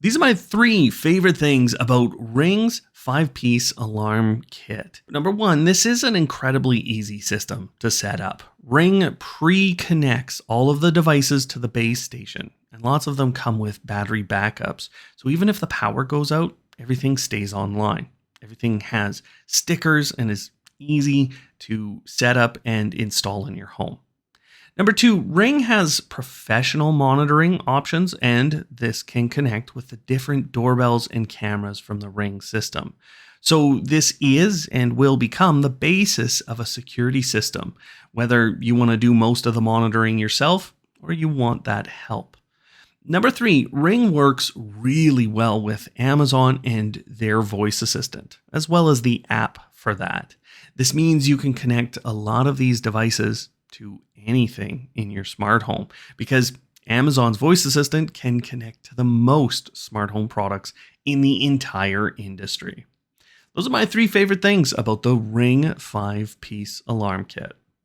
These are my three favorite things about Ring's 5-piece alarm kit. Number one, this is an incredibly easy system to set up. Ring pre-connects all of the devices to the base station, and lots of them come with battery backups. So even if the power goes out, everything stays online. Everything has stickers and is easy to set up and install in your home. Number two, Ring has professional monitoring options, and this can connect with the different doorbells and cameras from the Ring system. So this is and will become the basis of a security system, whether you want to do most of the monitoring yourself or you want that help. Number three, Ring works really well with Amazon and their voice assistant, as well as the app for that. This means you can connect a lot of these devices to anything in your smart home because Amazon's voice assistant can connect to the most smart home products in the entire industry. Those are my three favorite things about the Ring 5-piece alarm kit.